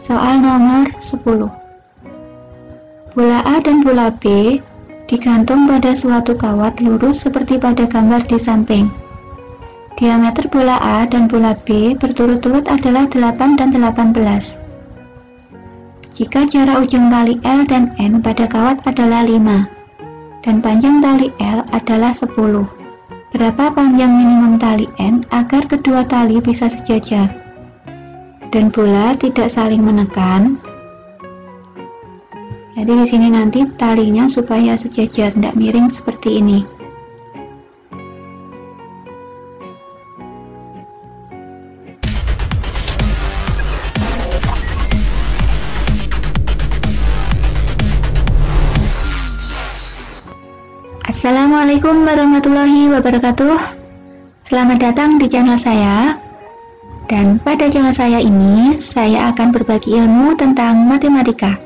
Soal nomor 10. Bola A dan bola B digantung pada suatu kawat lurus seperti pada gambar di samping. Diameter bola A dan bola B berturut-turut adalah 8 dan 18. Jika jarak ujung tali L dan N pada kawat adalah 5 dan panjang tali L adalah 10, berapa panjang minimum tali N agar kedua tali bisa sejajar dan bola tidak saling menekan? Jadi di sini nanti talinya supaya sejajar, tidak miring seperti ini. Assalamualaikum warahmatullahi wabarakatuh. Selamat datang di channel saya. Dan pada channel saya ini, saya akan berbagi ilmu tentang matematika.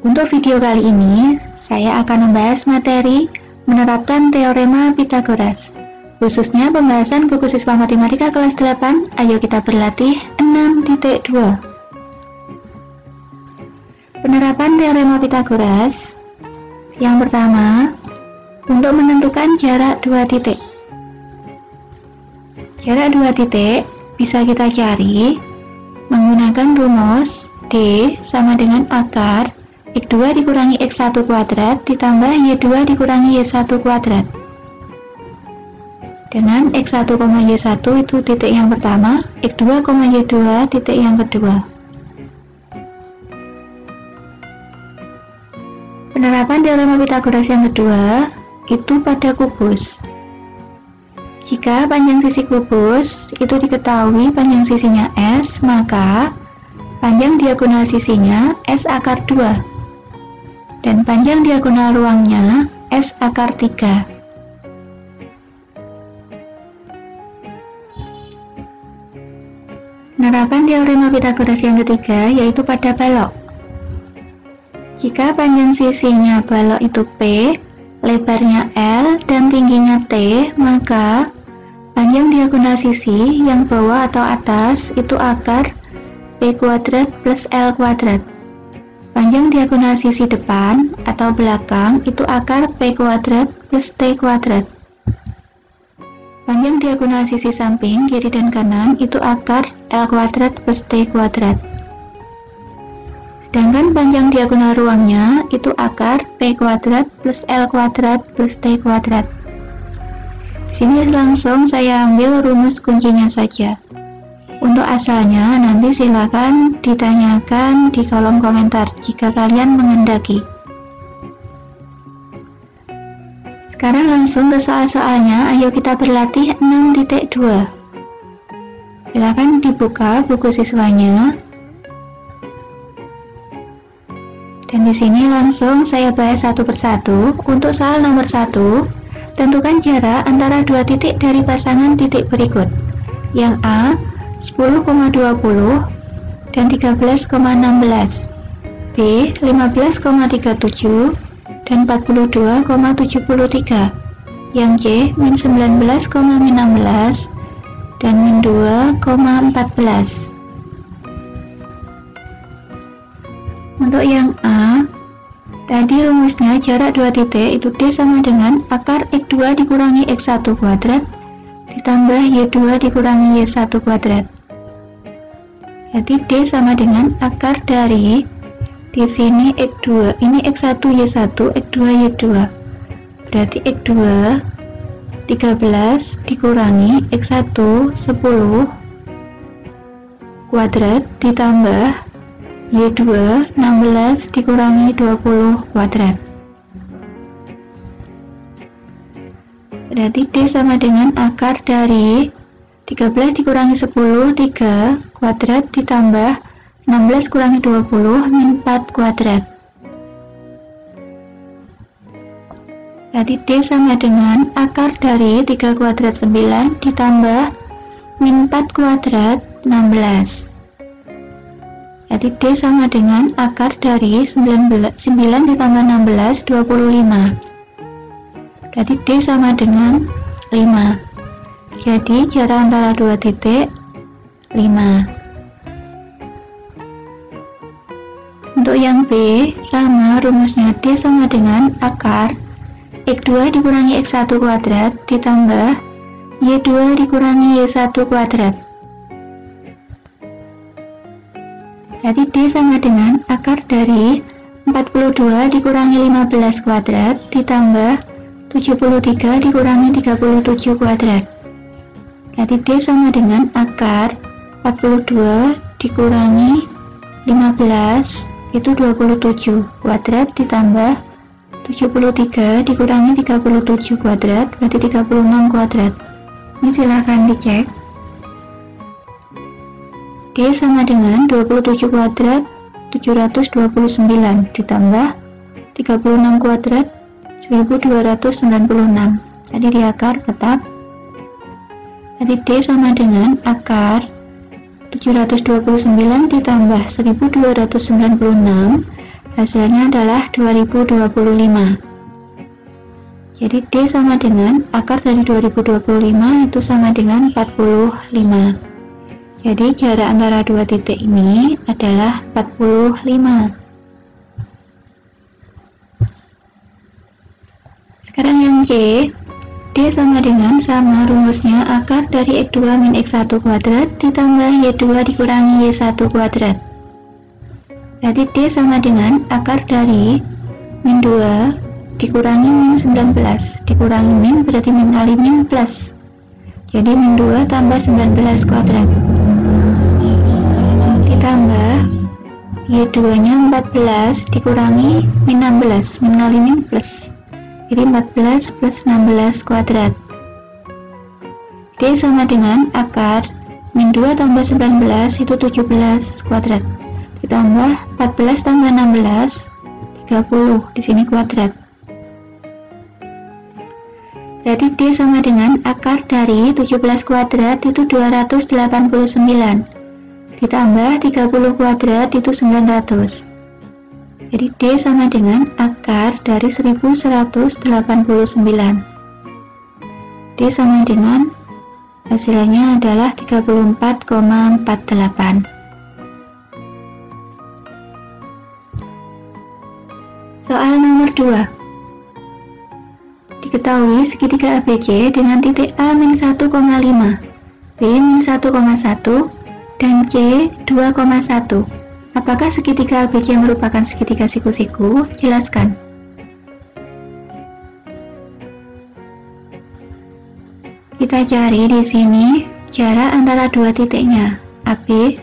Untuk video kali ini, saya akan membahas materi menerapkan teorema Pythagoras, khususnya pembahasan buku siswa matematika kelas 8. Ayo kita berlatih 6.2. Penerapan teorema Pythagoras. Yang pertama, untuk menentukan jarak 2 titik. Jarak 2 titik bisa kita cari menggunakan rumus D sama dengan akar X2 dikurangi X1 kuadrat ditambah Y2 dikurangi Y1 kuadrat. Dengan X1, Y1 itu titik yang pertama, X2, Y2 titik yang kedua. Penerapan teorema Pythagoras yang kedua itu pada kubus. Jika panjang sisi kubus itu diketahui panjang sisinya S, maka panjang diagonal sisinya S akar 2 dan panjang diagonal ruangnya S akar 3. Penerapan teorema Pythagoras yang ketiga yaitu pada balok. Jika panjang sisinya balok itu P, lebarnya L, dan tingginya T, maka panjang diagonal sisi yang bawah atau atas itu akar P kuadrat plus L kuadrat. Panjang diagonal sisi depan atau belakang itu akar P kuadrat plus T kuadrat. Panjang diagonal sisi samping, kiri dan kanan itu akar L kuadrat plus T kuadrat. Sedangkan panjang diagonal ruangnya itu akar P kuadrat plus L kuadrat plus T kuadrat. Sini langsung saya ambil rumus kuncinya saja. Untuk asalnya nanti silakan ditanyakan di kolom komentar jika kalian menghendaki. Sekarang langsung ke soal-soalnya, ayo kita berlatih 6.2. Silakan dibuka buku siswanya. Dan di sini langsung saya bahas satu persatu. Untuk soal nomor 1, tentukan jarak antara dua titik dari pasangan titik berikut. Yang A 10,20 dan 13,16, B 15,37 dan 42,73, yang C min 19,16 dan min 2,14. Untuk yang A, tadi rumusnya jarak 2 titik itu D sama dengan akar X2 dikurangi X1 kuadrat ditambah Y2 dikurangi Y1 kuadrat. Jadi D sama dengan akar dari di sini X2, ini X1 Y1, X2 Y2. Berarti X2 13 dikurangi X1 10 kuadrat ditambah Y2 16 dikurangi 20 kuadrat. Berarti D sama dengan akar dari 13 dikurangi 10, 3 kuadrat ditambah 16 kurangi 20, min 4 kuadrat. Berarti D sama dengan akar dari 3 kuadrat 9 ditambah min 4 kuadrat 16. Jadi D sama dengan akar dari 9 ditambah 16, 25. Jadi D sama dengan 5. Jadi jarak antara dua titik 5. sama rumusnya D sama dengan akar X2 dikurangi X1 kuadrat ditambah Y2 dikurangi Y1 kuadrat. Berarti D sama dengan akar dari 42 dikurangi 15 kuadrat ditambah 73 dikurangi 37 kuadrat. Berarti D sama dengan akar 42 dikurangi 15 itu 27 kuadrat ditambah 73 dikurangi 37 kuadrat berarti 36 kuadrat. Ini silahkan dicek. D sama dengan 27 kuadrat 729 ditambah 36 kuadrat 1296. Tadi di akar tetap. Jadi D sama dengan akar 729 ditambah 1296, hasilnya adalah 2025. Jadi D sama dengan akar dari 2025 itu sama dengan 45. Jadi jarak antara dua titik ini adalah 45. Sekarang yang C, D sama dengan sama rumusnya akar dari X2 min X1 kuadrat ditambah Y2 dikurangi Y1 kuadrat. Berarti D sama dengan akar dari min 2 dikurangi min 19 dikurangi min berarti min kali min plus. Jadi min 2 tambah 19 kuadrat ditambah Y2 nya 14 dikurangi min 16 min kali min plus. Jadi 14 plus 16 kuadrat. D sama dengan akar min 2 tambah 19 itu 17 kuadrat. Ditambah 14 tambah 16 30 di sini kuadrat. Berarti D sama dengan akar dari 17 kuadrat itu 289. Ditambah 30 kuadrat itu 900. Jadi D sama dengan akar dari 1189. D sama dengan hasilnya adalah 34,48. Soal nomor 2. Diketahui segitiga ABC dengan titik A min 1,5, B min 1,1, dan C 2,1. Apakah segitiga ABC merupakan segitiga siku-siku? Jelaskan. Kita cari di sini jarak antara dua titiknya. AB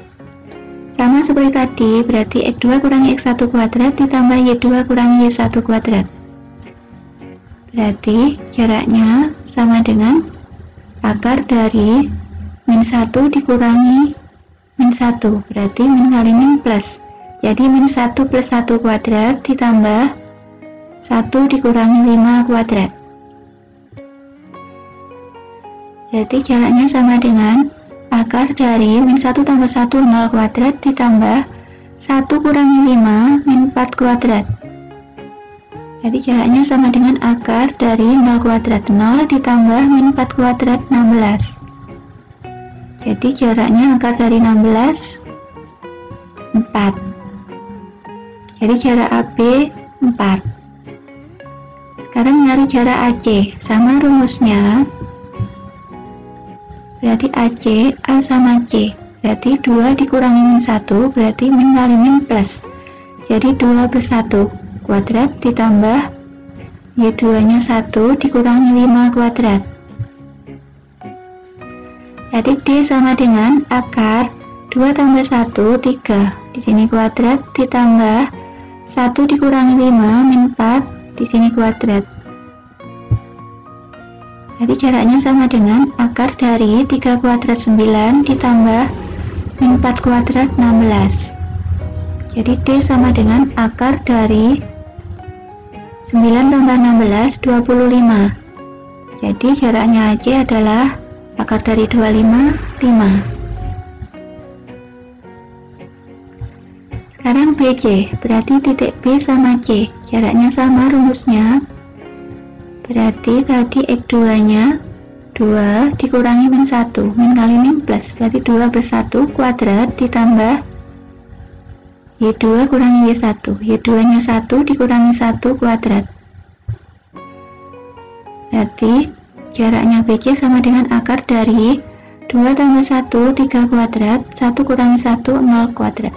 sama seperti tadi, berarti X2 kurangi X1 kuadrat ditambah Y2 kurangi Y1 kuadrat. Berarti jaraknya sama dengan akar dari min 1 dikurangi min 1, berarti min kali min plus. Jadi min 1 plus 1 kuadrat ditambah 1 dikurangi 5 kuadrat. Berarti jaraknya sama dengan akar dari min 1 tambah 1 0 kuadrat ditambah 1 kurangi 5 min 4 kuadrat. Jadi jaraknya sama dengan akar dari 0 kuadrat 0 ditambah min 4 kuadrat 16. Jadi jaraknya akar dari 16 4. Jadi jarak AB 4. Sekarang nyari jarak AC. Sama rumusnya. Berarti AC A sama C. Berarti 2 dikurangi min 1 berarti min kali min plus. Jadi 2 plus 1 kuadrat ditambah Y2 nya 1 dikurangi 5 kuadrat. Berarti D sama dengan akar 2 tambah 1 3 di sini kuadrat ditambah 1 dikurangi 5 min 4 di sini kuadrat. Berarti jaraknya sama dengan akar dari 3 kuadrat 9 ditambah min 4 kuadrat 16. Jadi D sama dengan akar dari 9 tambah 16 25. Jadi jaraknya AC adalah akar dari 25 5. Sekarang BC, berarti titik B sama C jaraknya sama rumusnya. Berarti tadi X2 nya 2 dikurangi min 1 min kali min plus, berarti 2 plus 1 kuadrat ditambah Y2 kurangi Y1. Y2 nya 1 dikurangi 1 kuadrat. Berarti jaraknya BC sama dengan akar dari 2 tambah 1, 3 kuadrat, 1 kurangi 1, 0 kuadrat.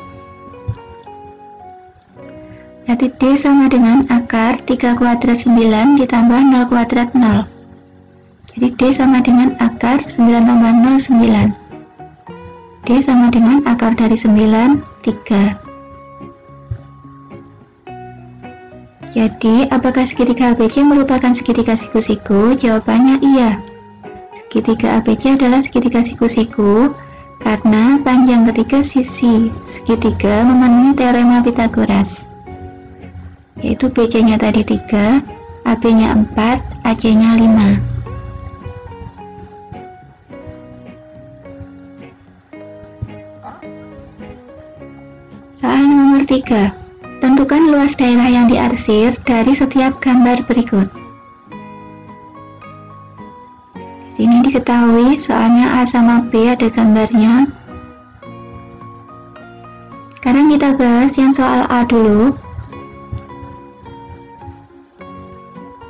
Berarti D sama dengan akar 3 kuadrat 9 ditambah 0 kuadrat 0. Jadi D sama dengan akar 9 tambah 0, 9. D sama dengan akar dari 9, 3. Jadi, apakah segitiga ABC merupakan segitiga siku-siku? Jawabannya iya. Segitiga ABC adalah segitiga siku-siku karena panjang ketiga sisi segitiga memenuhi teorema Pythagoras. Yaitu BC-nya tadi 3, AB-nya 4, AC-nya 5. Soal nomor 3. Tentukan luas daerah yang diarsir dari setiap gambar berikut. Di sini diketahui soalnya A sama B ada gambarnya. Sekarang kita bahas yang soal A dulu.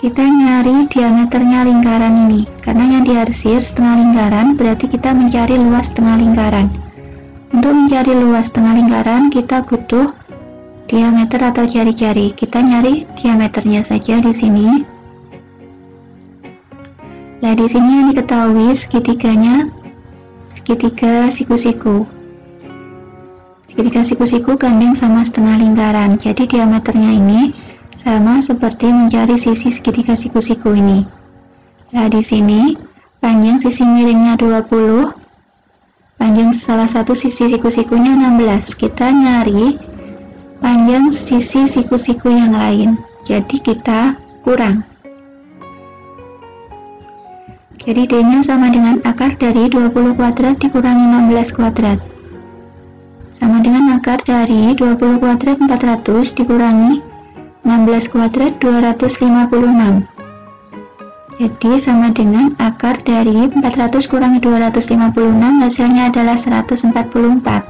Kita nyari diameternya lingkaran ini. Karena yang diarsir setengah lingkaran, berarti kita mencari luas setengah lingkaran. Untuk mencari luas setengah lingkaran, kita butuh diameter atau jari-jari. Kita nyari diameternya saja di sini. Nah, di sini yang diketahui segitiganya segitiga siku-siku. Segitiga siku-siku gandeng sama setengah lingkaran. Jadi diameternya ini sama seperti mencari sisi segitiga siku-siku ini. Nah, di sini panjang sisi miringnya 20, panjang salah satu sisi siku-sikunya 16. Kita nyari panjang sisi siku-siku yang lain, jadi kita kurang. Jadi D-nya sama dengan akar dari 20 kuadrat dikurangi 16 kuadrat. Sama dengan akar dari 20 kuadrat 400 dikurangi 16 kuadrat 256. Jadi sama dengan akar dari 400 kurangi 256, hasilnya adalah 144.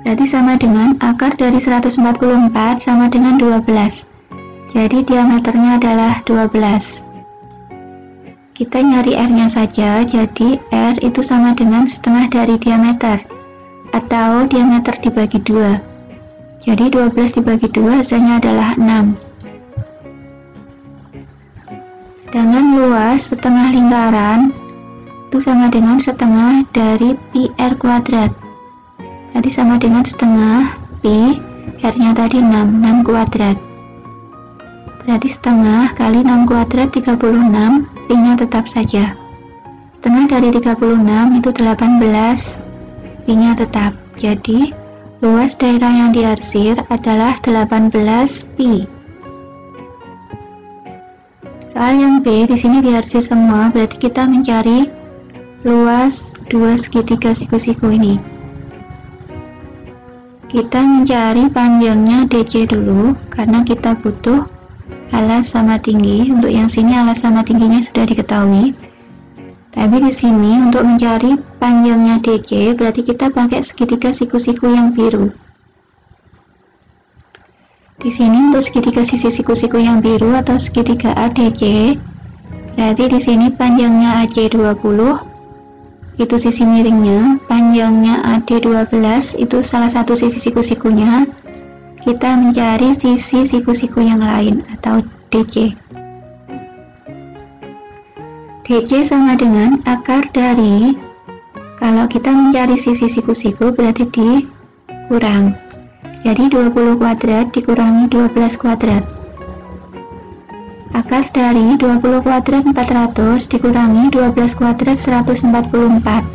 Berarti sama dengan akar dari 144 sama dengan 12. Jadi diameternya adalah 12. Kita nyari R-nya saja, jadi R itu sama dengan setengah dari diameter, atau diameter dibagi 2. Jadi 12 dibagi 2 hasilnya adalah 6. Sedangkan luas setengah lingkaran itu sama dengan setengah dari pi R kuadrat. Berarti sama dengan setengah pi, R-nya tadi 6 kuadrat. Berarti setengah kali 6 kuadrat 36, pi-nya tetap saja. Setengah dari 36 itu 18, pi-nya tetap. Jadi, luas daerah yang diarsir adalah 18 pi. Soal yang B, di sini diarsir semua, berarti kita mencari luas dua segitiga siku-siku ini. Kita mencari panjangnya DC dulu, karena kita butuh alas sama tinggi. Untuk yang sini alas sama tingginya sudah diketahui. Tapi di sini untuk mencari panjangnya DC, berarti kita pakai segitiga siku-siku yang biru. Di sini untuk segitiga sisi siku-siku yang biru atau segitiga ADC, berarti di sini panjangnya AC 20. Itu sisi miringnya, panjangnya AD 12 itu salah satu sisi siku-sikunya. Kita mencari sisi siku-siku yang lain atau DC. DC sama dengan akar dari, kalau kita mencari sisi siku-siku berarti dikurang. Jadi 20 kuadrat dikurangi 12 kuadrat. Akar dari 20 kuadrat 400 dikurangi 12 kuadrat 144.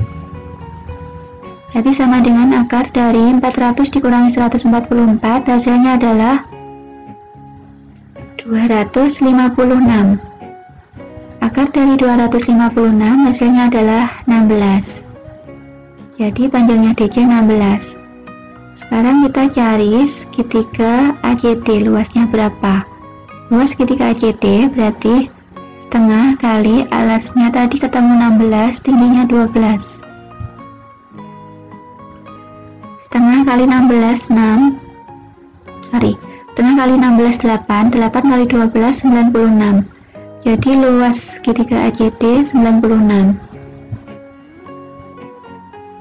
Berarti sama dengan akar dari 400 dikurangi 144, hasilnya adalah 256. Akar dari 256 hasilnya adalah 16. Jadi panjangnya DC 16. Sekarang kita cari segitiga ACD, luasnya berapa? Luas segitiga ACD berarti setengah kali alasnya tadi ketemu 16, tingginya 12. setengah kali 16 6, setengah kali 16 8, 8 kali 12 96. Jadi luas segitiga ACD 96.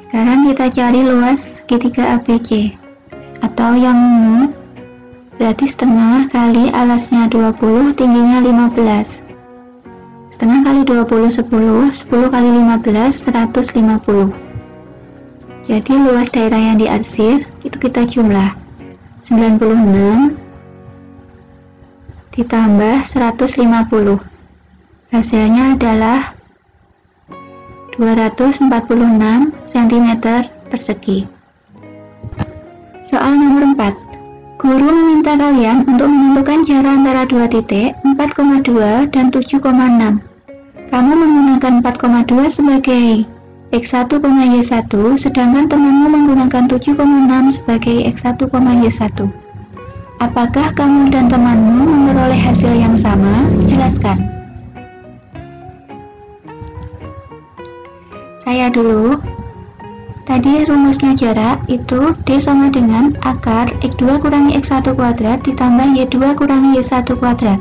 Sekarang kita cari luas segitiga ABC atau yang ungu, berarti setengah kali alasnya 20, tingginya 15. Setengah kali 20 10, 10 kali 15 150. Jadi luas daerah yang diarsir itu kita jumlah 96 ditambah 150. Hasilnya adalah 246 cm persegi. Soal nomor 4. Guru meminta kalian untuk menentukan jarak antara dua titik 4,2 dan 7,6. Kamu menggunakan 4,2 sebagai X1, Y1, sedangkan temanmu menggunakan 7,6 sebagai X1, Y1. Apakah kamu dan temanmu memperoleh hasil yang sama? Jelaskan. Saya dulu. Tadi rumusnya jarak itu D sama dengan akar X2 kurangi X1 kuadrat ditambah Y2 kurangi Y1 kuadrat.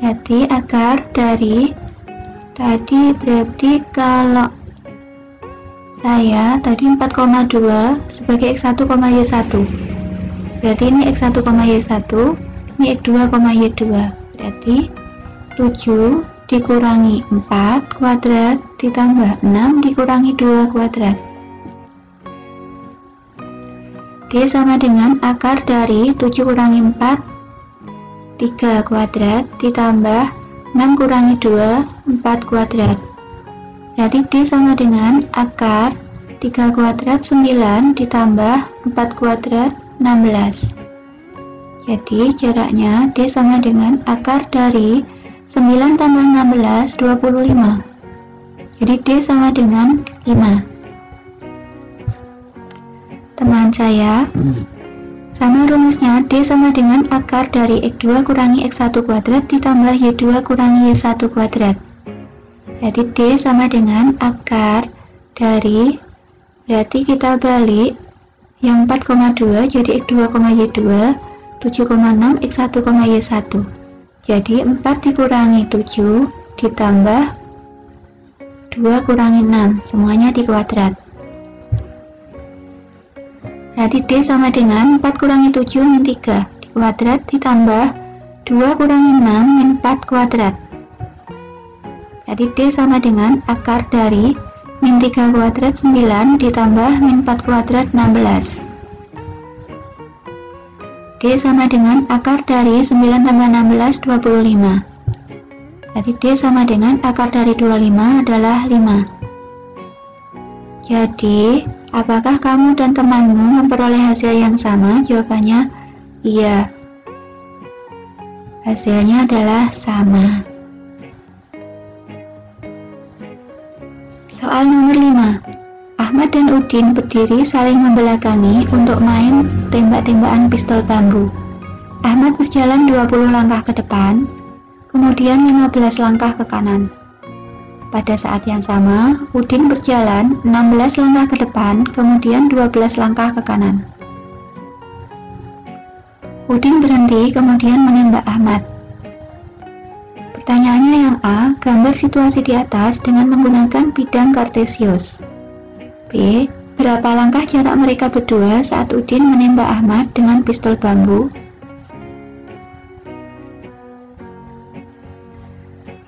Berarti akar dari tadi, berarti kalau saya tadi 4,2 sebagai X1, Y1. Berarti ini X1, Y1, ini X2, Y2. Berarti 7 dikurangi 4 kuadrat ditambah 6 dikurangi 2 kuadrat. D sama dengan akar dari 7 kurangi 4 3 kuadrat ditambah 6 kurangi 2 4 kuadrat. Berarti D sama dengan akar 3 kuadrat 9 ditambah 4 kuadrat 16. Jadi jaraknya D sama dengan akar dari 9 tambah 16 25. Jadi D sama dengan 5. Teman saya, sama rumusnya D sama dengan akar dari X2 kurangi X1 kuadrat ditambah Y2 kurangi Y1 kuadrat. Jadi D sama dengan akar dari, berarti kita balik yang 4,2 jadi X2, Y2, 7,6 X1, Y1. Jadi 4 dikurangi 7 ditambah 2 kurangi 6, semuanya di kuadrat. Berarti D sama dengan 4 kurangi 7 min 3 di kuadrat ditambah 2 kurangi 6 min 4 kuadrat. Berarti D sama dengan akar dari min 3 kuadrat 9 ditambah min 4 kuadrat 16. D sama dengan akar dari 9 tambah 16 25. Berarti D sama dengan akar dari 25 adalah 5. Jadi, apakah kamu dan temanmu memperoleh hasil yang sama? Jawabannya iya. Hasilnya adalah sama. Soal nomor 5. Ahmad dan Udin berdiri saling membelakangi untuk main tembak-tembakan pistol bambu. Ahmad berjalan 20 langkah ke depan, kemudian 15 langkah ke kanan. Pada saat yang sama, Udin berjalan 16 langkah ke depan, kemudian 12 langkah ke kanan. Udin berhenti, kemudian menembak Ahmad. Pertanyaannya yang A, gambar situasi di atas dengan menggunakan bidang kartesius. B. Berapa langkah jarak mereka berdua saat Udin menembak Ahmad dengan pistol bambu?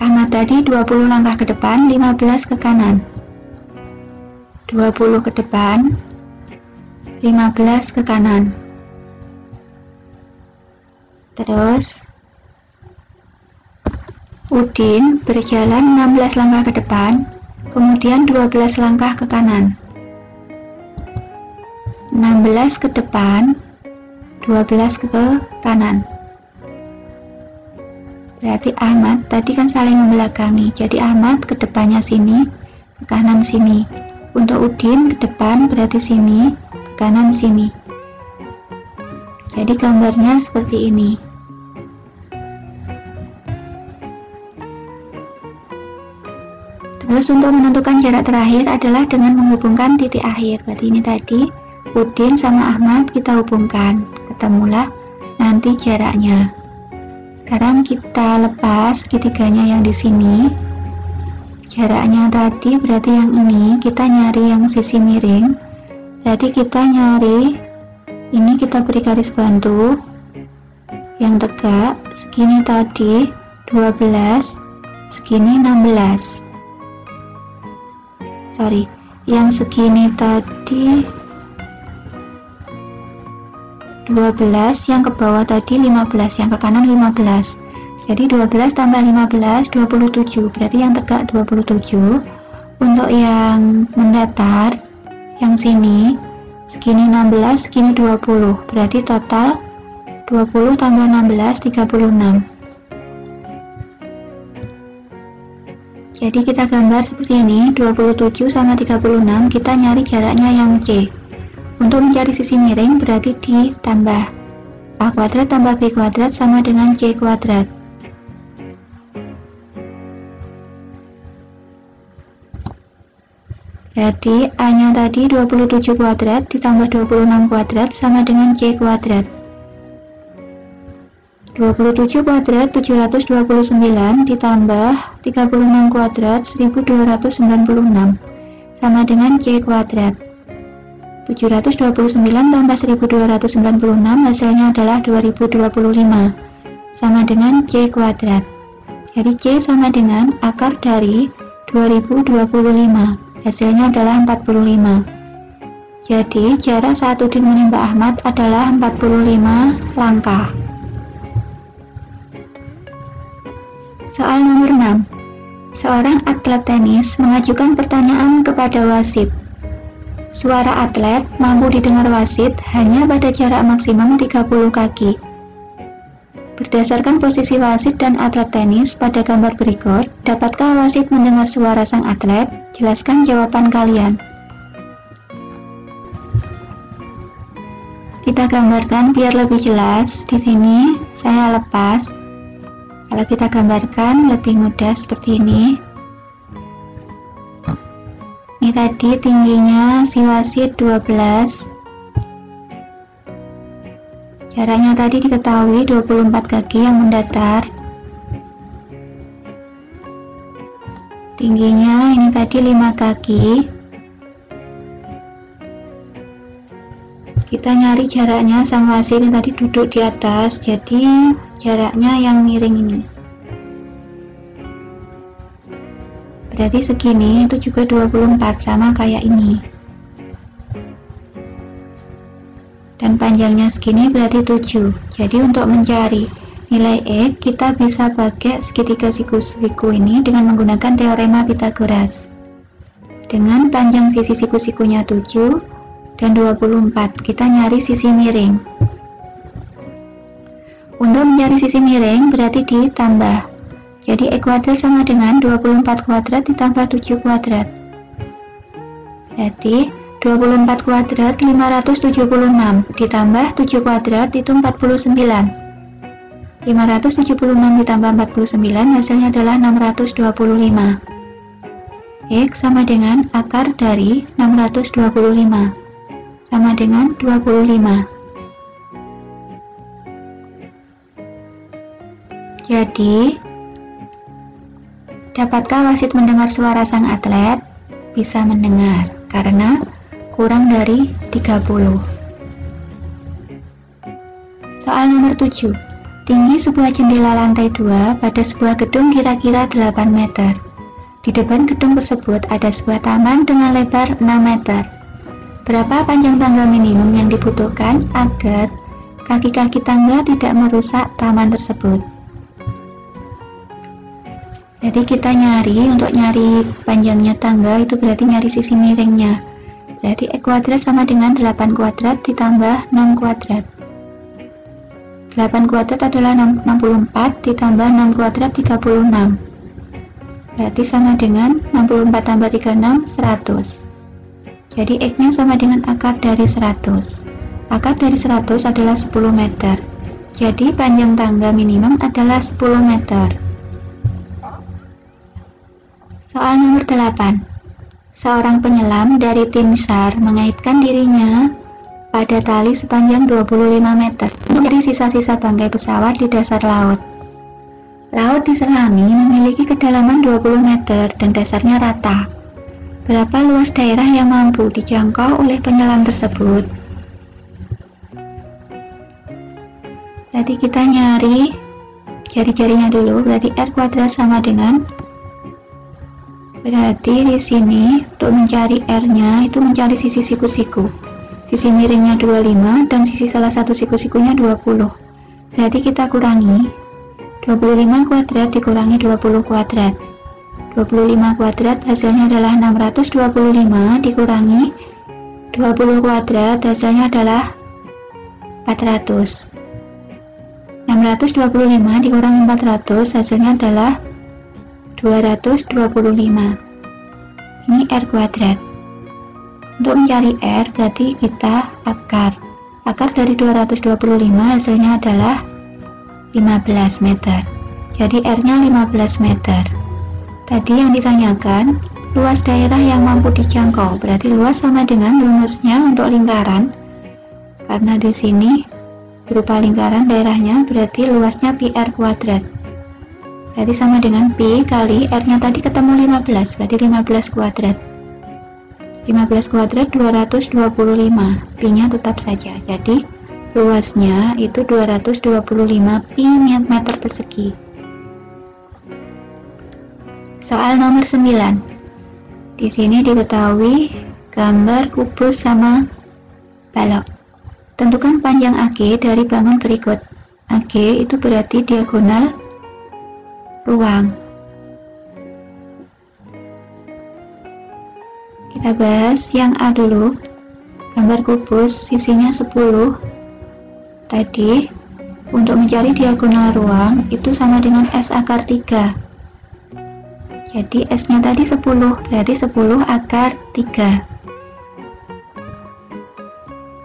Ahmad tadi 20 langkah ke depan, 15 ke kanan. 20 ke depan, 15 ke kanan. Terus Udin berjalan 16 langkah ke depan, kemudian 12 langkah ke kanan. 16 ke depan, 12 ke kanan. Berarti Ahmad tadi kan saling membelakangi. Jadi Ahmad ke depannya sini, ke kanan sini. Untuk Udin ke depan berarti sini, ke kanan sini. Jadi gambarnya seperti ini. Terus untuk menentukan jarak terakhir adalah dengan menghubungkan titik akhir. Berarti ini tadi Udin sama Ahmad kita hubungkan, ketemulah nanti jaraknya. Sekarang kita lepas segitiganya yang di sini. Jaraknya tadi berarti yang ini, kita nyari yang sisi miring. Berarti kita nyari, ini kita beri garis bantu. Yang tegak, segini tadi 12, segini 16. Sorry, yang segini tadi 12, yang ke bawah tadi 15, yang ke kanan 15. Jadi 12 tambah 15, 27. Berarti yang tegak 27. Untuk yang mendatar, yang sini, segini 16, segini 20. Berarti total 20 tambah 16, 36. Jadi kita gambar seperti ini, 27 sama 36, kita nyari jaraknya yang C. Untuk mencari sisi miring berarti ditambah A kuadrat tambah B kuadrat sama dengan C kuadrat. Berarti A nya tadi 27 kuadrat ditambah 26 kuadrat sama dengan C kuadrat. 27 kuadrat 729 ditambah 36 kuadrat 1296 sama dengan C kuadrat. 729 tambah 1296 hasilnya adalah 2025 sama dengan C kuadrat. Jadi C sama dengan akar dari 2025, hasilnya adalah 45. Jadi jarak saat Udin menembak Ahmad adalah 45 langkah. Soal nomor 6. Seorang atlet tenis mengajukan pertanyaan kepada wasit. Suara atlet mampu didengar wasit hanya pada jarak maksimum 30 kaki. Berdasarkan posisi wasit dan atlet tenis pada gambar berikut, dapatkah wasit mendengar suara sang atlet? Jelaskan jawaban kalian. Kita gambarkan biar lebih jelas. Di sini saya lepas. Kalau kita gambarkan lebih mudah seperti ini. Ini tadi tingginya si wasit 12. Jaraknya tadi diketahui 24 kaki yang mendatar. Tingginya ini tadi 5 kaki. Kita nyari jaraknya sang wasit yang tadi duduk di atas, jadi jaraknya yang miring ini. Berarti segini, itu juga 24, sama kayak ini. Dan panjangnya segini berarti 7. Jadi untuk mencari nilai X, kita bisa pakai segitiga siku-siku ini dengan menggunakan teorema Pythagoras. Dengan panjang sisi siku-sikunya 7 dan 24, kita nyari sisi miring. Untuk mencari sisi miring berarti ditambah. Jadi X kuadrat sama dengan 24 kuadrat ditambah 7 kuadrat. Jadi 24 kuadrat 576 ditambah 7 kuadrat itu 49. 576 ditambah 49 hasilnya adalah 625. X sama dengan akar dari 625 sama dengan 25. Jadi dapatkah wasit mendengar suara sang atlet? Bisa mendengar, karena kurang dari 30. Soal nomor 7. Tinggi sebuah jendela lantai 2 pada sebuah gedung kira-kira 8 meter. Di depan gedung tersebut ada sebuah taman dengan lebar 6 meter. Berapa panjang tangga minimum yang dibutuhkan agar kaki-kaki tangga tidak merusak taman tersebut? Jadi kita untuk nyari panjangnya tangga itu berarti nyari sisi miringnya. Berarti X kuadrat sama dengan 8 kuadrat ditambah 6 kuadrat. 8 kuadrat adalah 64 ditambah 6 kuadrat 36. Berarti sama dengan 64 tambah 36, 100. Jadi X nya sama dengan akar dari 100. Akar dari 100 adalah 10 meter. Jadi panjang tangga minimum adalah 10 meter. Soal nomor 8. Seorang penyelam dari tim SAR mengaitkan dirinya pada tali sepanjang 25 meter dari sisa-sisa bangkai pesawat di dasar laut. Laut di Selami memiliki kedalaman 20 meter dan dasarnya rata. Berapa luas daerah yang mampu dijangkau oleh penyelam tersebut? Berarti kita nyari jari-jarinya dulu, berarti R kuadrat sama dengan, berarti di sini untuk mencari R-nya itu mencari sisi siku-siku. Sisi miringnya 25 dan sisi salah satu siku-sikunya 20. Berarti kita kurangi 25 kuadrat dikurangi 20 kuadrat. 25 kuadrat hasilnya adalah 625 dikurangi 20 kuadrat hasilnya adalah 400. 625 dikurangi 400 hasilnya adalah 225. Ini R kuadrat. Untuk mencari R berarti kita akar dari 225 hasilnya adalah 15 meter. Jadi R nya 15 meter. Tadi yang ditanyakan luas daerah yang mampu dijangkau, berarti luas sama dengan rumusnya untuk lingkaran, karena di sini berupa lingkaran daerahnya, berarti luasnya pi R kuadrat. Berarti sama dengan pi kali R nya tadi ketemu 15, berarti 15 kuadrat. 15 kuadrat 225, pi nya tetap saja, jadi luasnya itu 225 pi meter persegi. Soal nomor 9. Di sini diketahui gambar kubus sama balok. Tentukan panjang AG dari bangun berikut. AG itu berarti diagonal ruang. Kita bahas yang A dulu. Gambar kubus sisinya 10. Tadi untuk mencari diagonal ruang itu sama dengan S akar 3. Jadi S nya tadi 10, berarti 10 akar 3.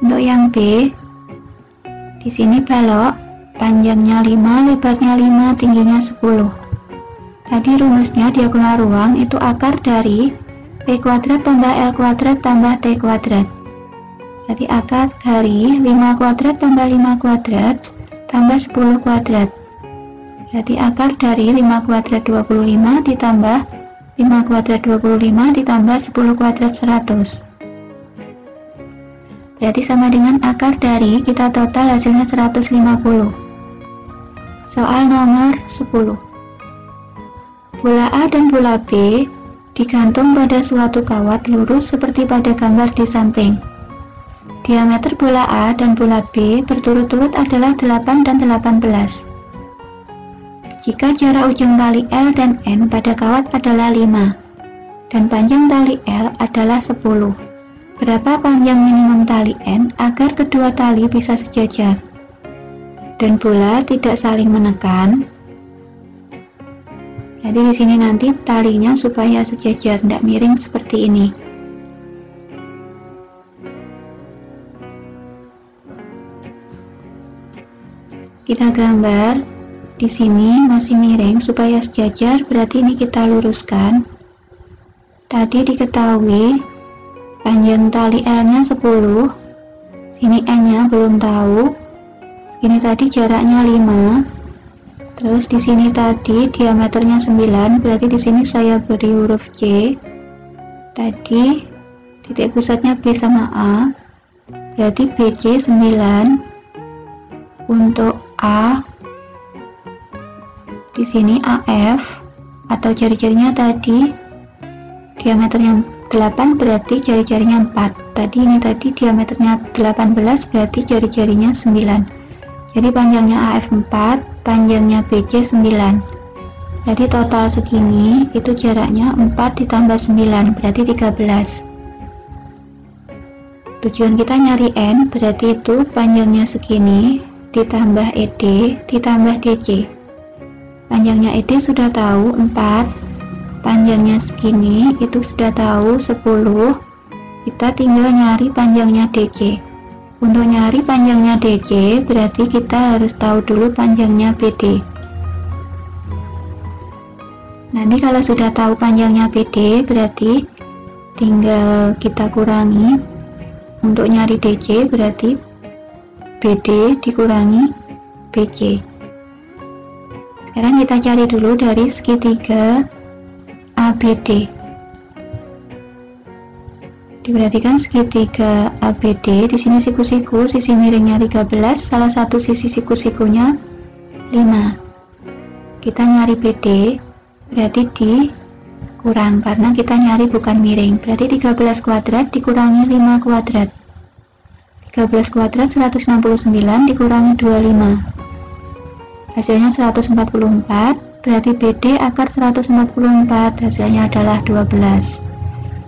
Untuk yang B, di sini balok panjangnya 5, lebarnya 5, tingginya 10. Tadi rumusnya diagonal ruang itu akar dari P kuadrat tambah L kuadrat tambah T kuadrat. Berarti akar dari 5 kuadrat tambah 5 kuadrat tambah 10 kuadrat. Berarti akar dari 5 kuadrat 25 ditambah 5 kuadrat 25 ditambah 10 kuadrat 100. Berarti sama dengan akar dari, kita total hasilnya 150. Soal nomor 10. Bola A dan bola B digantung pada suatu kawat lurus seperti pada gambar di samping. Diameter bola A dan bola B berturut-turut adalah 8 dan 18. Jika jarak ujung tali L dan N pada kawat adalah 5 dan panjang tali L adalah 10, berapa panjang minimum tali N agar kedua tali bisa sejajar dan bola tidak saling menekan? Jadi di sini nanti talinya supaya sejajar, tidak miring seperti ini. Kita gambar. Di sini masih miring supaya sejajar, berarti ini kita luruskan. Tadi diketahui panjang tali L-nya 10, sini N-nya belum tahu. Sini tadi jaraknya 5. Terus di sini tadi diameternya 9, berarti di sini saya beri huruf C. Tadi titik pusatnya B sama A, berarti BC 9. Untuk A di sini AF atau jari-jarinya tadi diameternya 8, berarti jari-jarinya 4. Tadi ini tadi diameternya 18, berarti jari-jarinya 9. Jadi panjangnya AF 4, panjangnya BC 9. Berarti total segini, itu jaraknya 4 ditambah 9, berarti 13. Tujuan kita nyari N, berarti itu panjangnya segini ditambah ED ditambah DC. Panjangnya ED sudah tahu 4, panjangnya segini itu sudah tahu 10, kita tinggal nyari panjangnya DC. Untuk nyari panjangnya DC berarti kita harus tahu dulu panjangnya BD. Nanti kalau sudah tahu panjangnya BD berarti tinggal kita kurangi Untuk nyari DC berarti BD dikurangi BC. Sekarang kita cari dulu dari segitiga ABD. Diperhatikan segitiga ABD, di sini siku-siku, sisi miringnya 13, salah satu sisi siku-sikunya 5. Kita nyari BD, berarti dikurang, karena kita nyari bukan miring, berarti 13 kuadrat dikurangi 5 kuadrat. 13 kuadrat 169 dikurangi 25. Hasilnya 144, berarti BD akar 144, hasilnya adalah 12.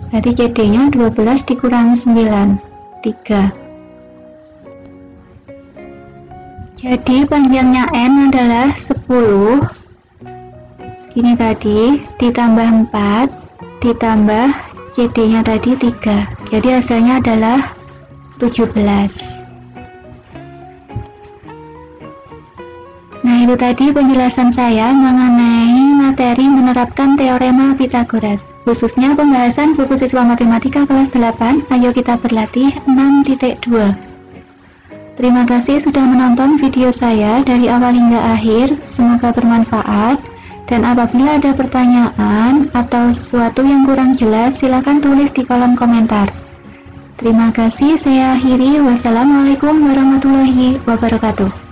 Berarti CD-nya 12 dikurangi 9, 3. Jadi panjangnya N adalah 10, segini tadi, ditambah 4, ditambah CD-nya tadi 3. Jadi hasilnya adalah 17. Nah, itu tadi penjelasan saya mengenai materi menerapkan teorema Pythagoras, khususnya pembahasan buku siswa matematika kelas 8. Ayo kita berlatih 6.2. Terima kasih sudah menonton video saya dari awal hingga akhir, semoga bermanfaat. Dan apabila ada pertanyaan atau sesuatu yang kurang jelas, silakan tulis di kolom komentar. Terima kasih, saya akhiri. Wassalamualaikum warahmatullahi wabarakatuh.